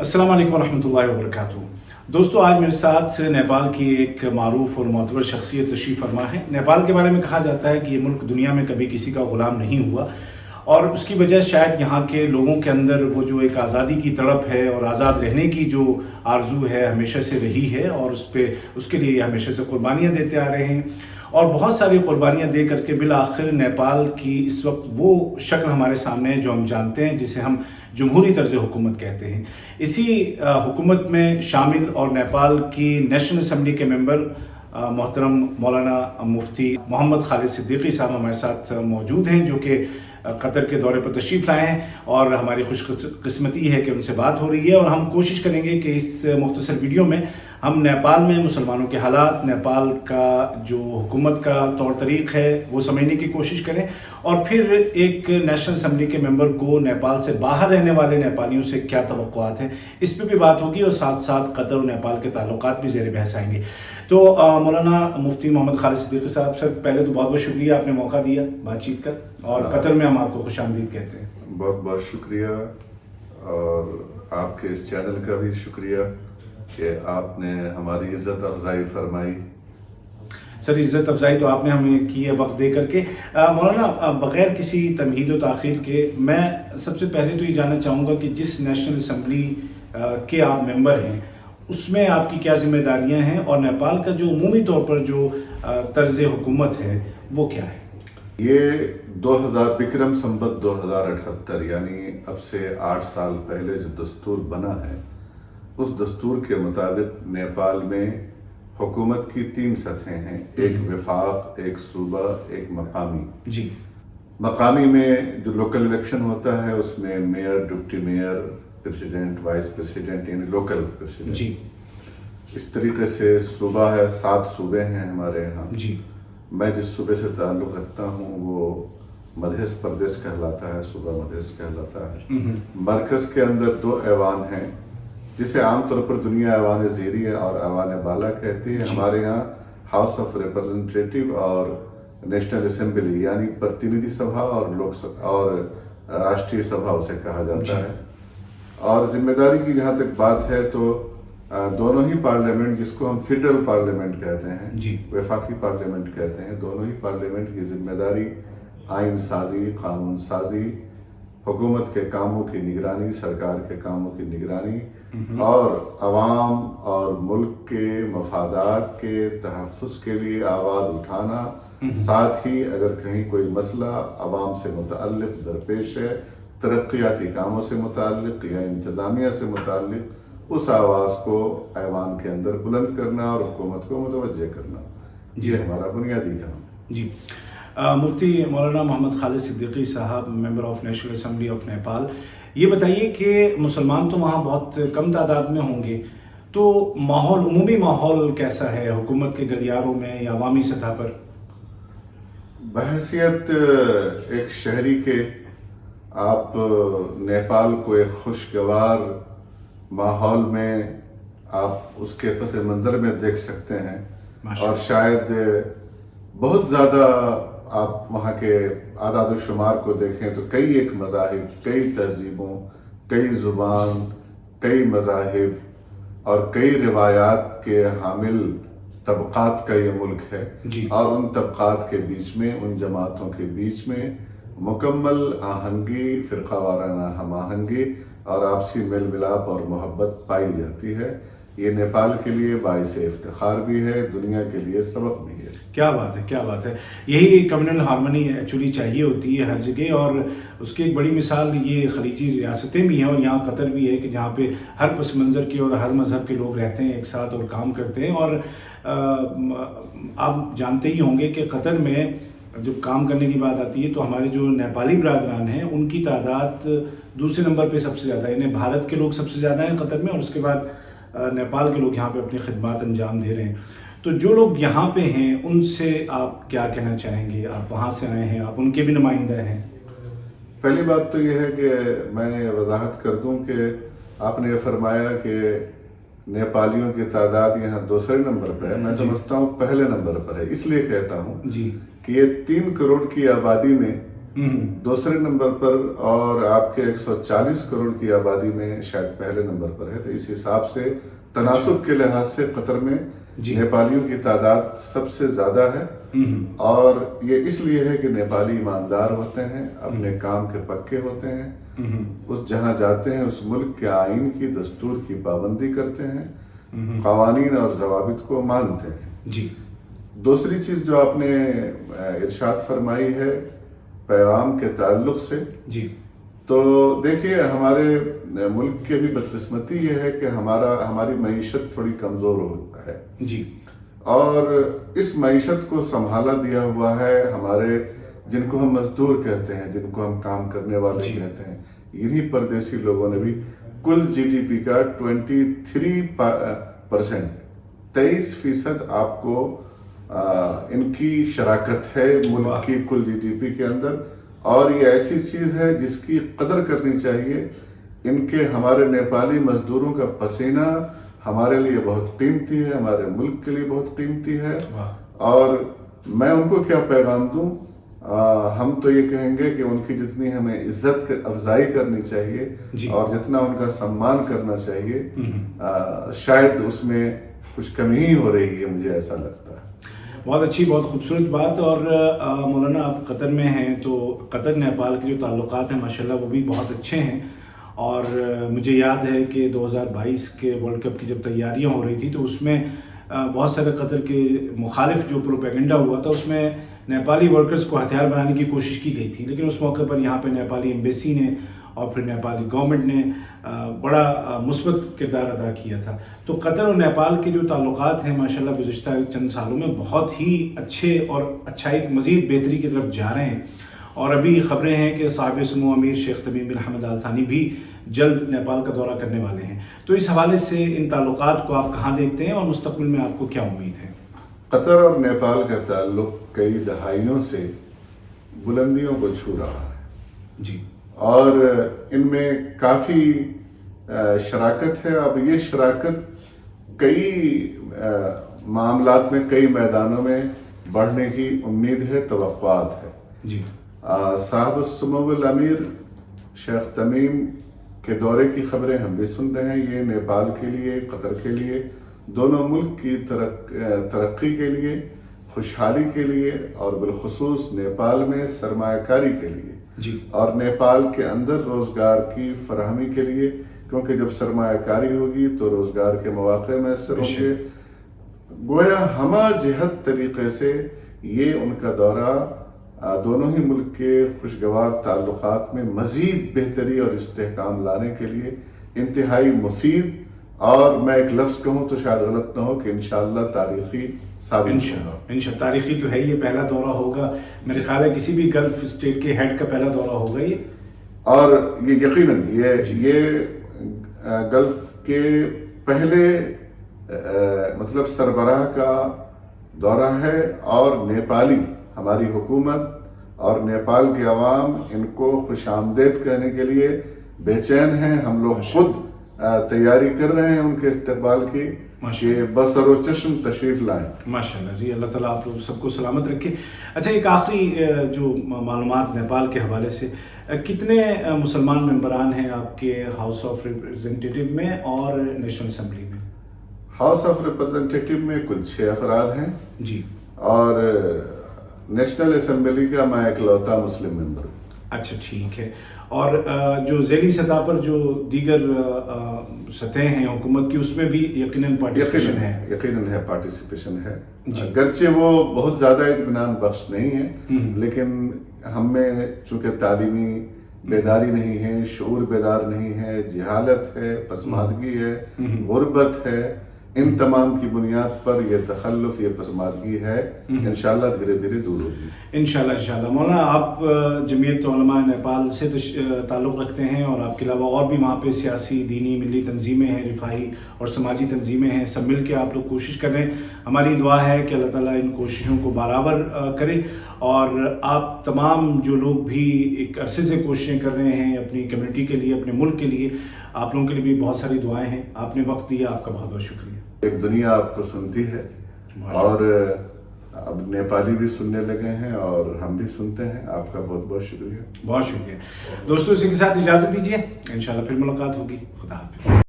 अस्सलाम वालेकुम रहमतुल्लाहि व बरकातुहू। दोस्तों, आज मेरे साथ नेपाल की एक मारूफ और मोतबर शख्सियत तशरीफ़ फरमा है। नेपाल के बारे में कहा जाता है कि ये मुल्क दुनिया में कभी किसी का ग़ुलाम नहीं हुआ और उसकी वजह शायद यहाँ के लोगों के अंदर वो जो एक आज़ादी की तड़प है और आज़ाद रहने की जो आरज़ू है हमेशा से रही है और उसके लिए ये हमेशा से कुर्बानियाँ देते आ रहे हैं और बहुत सारी कुर्बानियाँ दे करके बिल आखिर नेपाल की इस वक्त वो शक्ल हमारे सामने है जो हम जानते हैं, जिसे हम जमहूरी तर्ज़ हुकूमत कहते हैं। इसी हुकूमत में शामिल और नेपाल की नेशनल असम्बली के मेंबर मोहतरम मौलाना मुफ्ती मोहम्मद खालिद सिद्दीकी साहब हमारे साथ मौजूद हैं, जो कि कतर के दौरे पर तशरीफ़ लाए हैं और हमारी खुशकिस्मती है कि उनसे बात हो रही है। और हम कोशिश करेंगे कि इस मुख्तसर वीडियो में हम नेपाल में मुसलमानों के हालात, नेपाल का जो हुकूमत का तौर तरीक़ है वो समझने की कोशिश करें और फिर एक नेशनल असम्बली के मेंबर को नेपाल से बाहर रहने वाले नेपालियों से क्या तवक्कुआत हैं, इस पर भी बात होगी और साथ साथ कतर और नेपाल के ताल्लुकात भी ज़ेर बहस आएंगे। तो मौलाना मुफ्ती मोहम्मद खालिद सिद्दीकी साहब, सर पहले तो बहुत बहुत शुक्रिया, आपने मौका दिया बातचीत का और कतर में हम आपको खुशामदीद कहते हैं। बहुत बहुत शुक्रिया और आपके इस चैनल का भी शुक्रिया कि आपने हमारी इज़्ज़त अफजाई फरमाई। सर, इज़्ज़त अफजाई तो आपने हमें की है वक्त दे करके। मौलाना, बग़ैर किसी तमहीद व ताख़ीर के मैं सबसे पहले तो ये जानना चाहूँगा कि जिस नेशनल असम्बली के आप मेंबर हैं उसमें आपकी क्या ज़िम्मेदारियाँ हैं और नेपाल का जो उमूमी तौर पर जो तर्ज़ हुकूमत है वो क्या है? ये 2000 विक्रम संवत 2078 यानी अब से 8 साल पहले जो दस्तूर बना है, उस दस्तूर के मुताबिक नेपाल में हुकूमत की 3 सतहें हैं, एक वफाक, एक सूबा, एक मकामी। जी। मकामी में जो लोकल इलेक्शन होता है उसमें mayor, deputy mayor, president, vice president यानी लोकल प्रेसिडेंट। जी। इस तरीके से सूबा है, 7 सूबे हैं हमारे यहाँ। जी। मैं जिस सूबे से ताल्लुक़ रखता हूँ वो मध्य प्रदेश कहलाता है, सूबा मध्य कहलाता है। मरकज़ के अंदर 2 ऐवान हैं जिसे आमतौर पर दुनिया ऐवान ज़ेरी और ऐवान बाला कहती है। हमारे यहाँ हाउस ऑफ रिप्रेजेंटेटिव और नेशनल असेंबली यानी प्रतिनिधि सभा और लोकसभा और राष्ट्रीय सभा उसे कहा जाता है। और जिम्मेदारी की जहाँ तक बात है तो दोनों ही पार्लियामेंट, जिसको हम फेडरल पार्लियामेंट कहते हैं, वफाकी पार्लियामेंट कहते हैं, दोनों ही पार्लियामेंट की जिम्मेदारी आइन साजी, कानून साजी, हुकूमत के कामों की निगरानी, सरकार के कामों की निगरानी और अवाम और मुल्क के मफादात के तहफ़्फ़ुज़ के लिए आवाज़ उठाना, साथ ही अगर कहीं कोई मसला अवाम से मुतअल्लिक़ दरपेश है, तरक्याती कामों से मुतअल्लिक़ या इंतज़ामिया से मुतअल्लिक़, उस आवाज़ को ऐवान के अंदर बुलंद करना और हुकूमत को मुतवज्जे करना, ये हमारा बुनियादी काम। जी। मुफ्ती मौलाना मोहम्मद खालिद सिद्दीकी साहब, member of national assembly of Nepal, ये बताइए कि मुसलमान तो वहाँ बहुत कम तादाद में होंगे, तो माहौल, उमूमी माहौल कैसा है हुकूमत के गलियारों में या अवामी सतह पर? बहैसियत एक शहरी के आप नेपाल को एक खुशगवार माहौल में आप उसके पस मंज़र में देख सकते हैं और शायद बहुत ज़्यादा आप वहाँ के आदाद शुमार को देखें तो कई एक मज़ाहिब, कई तहज़ीबों, कई ज़ुबान, कई मज़ाहिब और कई रिवायात के हामिल तबक़ात का ये मुल्क है। और उन तबक़ात के बीच में, उन जमातों के बीच में मुकम्मल आहंगी, फ़िरक़ा वाराना हम आहंगी और आपसी मेल मिलाप और मोहब्बत पाई जाती है। ये नेपाल के लिए बाइस इफ्तिखार भी है, दुनिया के लिए सबक भी है। क्या बात है, क्या बात है। यही कम्युनल हार्मनी एक्चुअली चाहिए होती है हर जगह और उसकी एक बड़ी मिसाल ये खलीजी रियासतें भी हैं और यहाँ कतर भी है कि जहाँ पे हर पस मंज़र के और हर मज़हब के लोग रहते हैं एक साथ और काम करते हैं। और आप जानते ही होंगे कि कतर में जब काम करने की बात आती है तो हमारे जो नेपाली बरादरान हैं उनकी तादाद दूसरे नंबर पे सबसे ज़्यादा है। यानी भारत के लोग सबसे ज़्यादा हैं कतर में और उसके बाद नेपाल के लोग यहाँ पे अपनी खिदमत अंजाम दे रहे हैं। तो जो लोग यहाँ पे हैं उनसे आप क्या कहना चाहेंगे? आप वहाँ से आए हैं, आप उनके भी नुमाइंदा हैं। पहली बात तो ये है कि मैं वजाहत कर दूँ कि आपने फरमाया कि नेपालियों की तादाद यहाँ दूसरे नंबर पर है। मैं समझता हूँ पहले नंबर पर है। इसलिए कहता हूँ कि ये 3 करोड़ की आबादी में دوسرے نمبر پر، اور آپ کے 140 کروڑ کی آبادی میں شاید پہلے نمبر پر ہے. تو اس حساب سے تناسب کے لحاظ سے قطر میں نیپالیوں کی تعداد سب سے زیادہ ہے. اور یہ اس لیے ہے کہ نیپالی ایماندار ہوتے ہیں، اپنے کام کے پکے ہوتے ہیں، اس جہاں جاتے ہیں اس ملک کے آئین کی، دستور کی پابندی کرتے ہیں، قوانین اور ضوابط کو مانتے ہیں. دوسری چیز جو آپ نے ارشاد فرمائی ہے پیغام کے تعلق سے، تو دیکھیے ہمارے ملک کی بھی بدقسمتی یہ ہے کہ ہماری معیشت تھوڑی کمزور ہے، اور اس معیشت کو سنبھالا دیا ہوا ہے ہمارے جن کو ہم مزدور کہتے ہیں، جن کو ہم کام کرنے والے کہتے ہیں، انہی پردیسی لوگوں نے بھی کل جی ڈی پی کا 23% آپ کو ان کی شراکت ہے ملک کی کل جی ڈی پی کے اندر. اور یہ ایسی چیز ہے جس کی قدر کرنی چاہیے. ان کے ہمارے نیپالی مزدوروں کا پسینہ ہمارے لیے بہت قیمتی ہے، ہمارے ملک کے لیے بہت قیمتی ہے. اور میں ان کو کیا پیغام دوں؟ ہم تو یہ کہیں گے کہ ان کی جتنی ہمیں عزت افزائی کرنی چاہیے اور جتنا ان کا سمان کرنا چاہیے، شاید اس میں کچھ کمی ہی ہو رہی ہے، مجھے ایسا لگتا ہے. بہت اچھی، بہت خوبصورت بات. اور مولانا آپ قطر میں ہیں تو قطر نیپال کے جو تعلقات ہیں ماشاءاللہ وہ بھی بہت اچھے ہیں. اور مجھے یاد ہے کہ 2022 کے ورلڈ کپ کی جب تیاریاں ہو رہی تھی تو اس میں بہت سارے قطر کے مخالف جو پروپیگنڈا ہوا تھا اس میں نیپالی ورکرز کو ہتھیار بنانے کی کوشش کی گئی تھی. لیکن اس موقع پر یہاں پہ نیپالی ایمبیسی نے اور پھر نیپالی گورنمنٹ نے بڑا مثبت کردار ادا کیا تھا. تو قطر اور نیپال کے جو تعلقات ہیں ماشاءاللہ گزشتہ چند سالوں میں بہت ہی اچھے اور اچھائی مزید بہتری کی طرف جا رہے ہیں. اور ابھی خبریں ہیں کہ صاحب سمو امیر شیخ تمیم بن حمد آل ثانی بھی جلد نیپال کا دورہ کرنے والے ہیں. تو اس حوالے سے ان تعلقات کو آپ کہاں دیکھتے ہیں اور مستقبل میں آپ کو کیا امید ہے؟ قطر اور نیپال کا تعلق کئی دہائیوں سے بلندیوں کو چھو رہا ہے اور ان میں کافی شراکت ہے. اب یہ شراکت کئی معاملات میں، کئی میدانوں میں بڑھنے کی امید ہے، توقعات ہے. صاحب السمو الامیر شیخ تمیم کے دورے کی خبریں ہم بھی سن رہے ہیں. یہ نیپال کے لیے، قطر کے لیے، دونوں ملک کی ترقی کے لیے، خوشحالی کے لیے اور بالخصوص نیپال میں سرمایہ کاری کے لیے اور نیپال کے اندر روزگار کی فراہمی کے لیے، کیونکہ جب سرمایہ کاری ہوگی تو روزگار کے مواقع میسر ہوں گے. گویا ہمہ جہت طریقے سے یہ ان کا دورہ دونوں ہی ملک کے خوشگوار تعلقات میں مزید بہتری اور استحکام لانے کے لیے انتہائی مفید، اور میں ایک لفظ کہوں تو شاید غلط نہ ہو کہ انشاءاللہ تاریخی ثابت ہوگا. انشاءاللہ تاریخی تو ہے، یہ پہلا دورہ ہوگا میرے خیال ہے کسی بھی گلف اسٹیٹ کے ہیڈ کا پہلا دورہ ہوگا یہ. اور یہ یقیناً یہ گلف کے پہلے مطلب سربراہ کا دورہ ہے، اور نیپالی، ہماری حکومت اور نیپال کے عوام ان کو خوش آمدید کہنے کے لیے بے چین ہیں. ہم لوگ خود تیاری کر رہے ہیں ان کے استقبال کی کہ بسر و چشم تشریف لائیں. ماشاءاللہ جی، اللہ تعالیٰ آپ لوگ سب کو سلامت رکھے. اچھا، ایک آخری جو معلومات نیپال کے حوالے سے، کتنے مسلمان ممبران ہیں آپ کے ہاؤس آف ریپرزینٹیٹیو میں اور نیشنل اسمبلی میں؟ ہاؤس آف ریپرزینٹیٹیو میں کل 6 افراد ہیں اور نیشنل اسمبلی کا میں اکلوتا مسلم ممبر ہوں. اچھا، ٹھیک ہے. اور جو ذیلی سطح پر جو دیگر سطح ہیں حکومت کی، اس میں بھی یقیناً پارٹیسپیشن ہے؟ یقیناً ہے، پارٹیسپیشن ہے. گرچہ وہ بہت زیادہ اطمینان بخش نہیں ہے، لیکن ہم میں چونکہ تعلیمی بیداری نہیں ہے، شعور بیدار نہیں ہے، جہالت ہے، پسماندگی ہے، غربت ہے، ان تمام کی بنیاد پر یہ تخلف، یہ پسماندگی ہے، انشاءاللہ دھیرے دھیرے دور ہوگی. انشاءاللہ. مولانا، آپ جمعیت علماء نیپال سے تعلق رکھتے ہیں اور آپ کے علاوہ اور بھی وہاں پہ سیاسی، دینی، ملی تنظیمیں ہیں، رفاہی اور سماجی تنظیمیں ہیں، سب مل کے آپ لوگ کوشش کر رہے ہیں. ہماری دعا ہے کہ اللہ تعالیٰ ان کوششوں کو برابر کرے. اور آپ تمام جو لوگ بھی ایک عرصے سے کوششیں کر رہے ہیں اپنی کمیونٹی کے لیے، اپنے ملک کے لیے، آپ لوگوں کے لیے بھی بہت ساری دعائیں ہیں. آپ نے وقت دیا، آپ کا بہت بہت شکریہ. ایک دنیا آپ کو سنتی ہے اور اب نیپالی بھی سننے لگے ہیں اور ہم بھی سنتے ہیں. آپ کا بہت بہت شکریہ. بہت شکریہ دوستوں. اسی کے ساتھ اجازت دیجیے, انشاءاللہ پھر ملاقات ہوگی. خدا حافظ.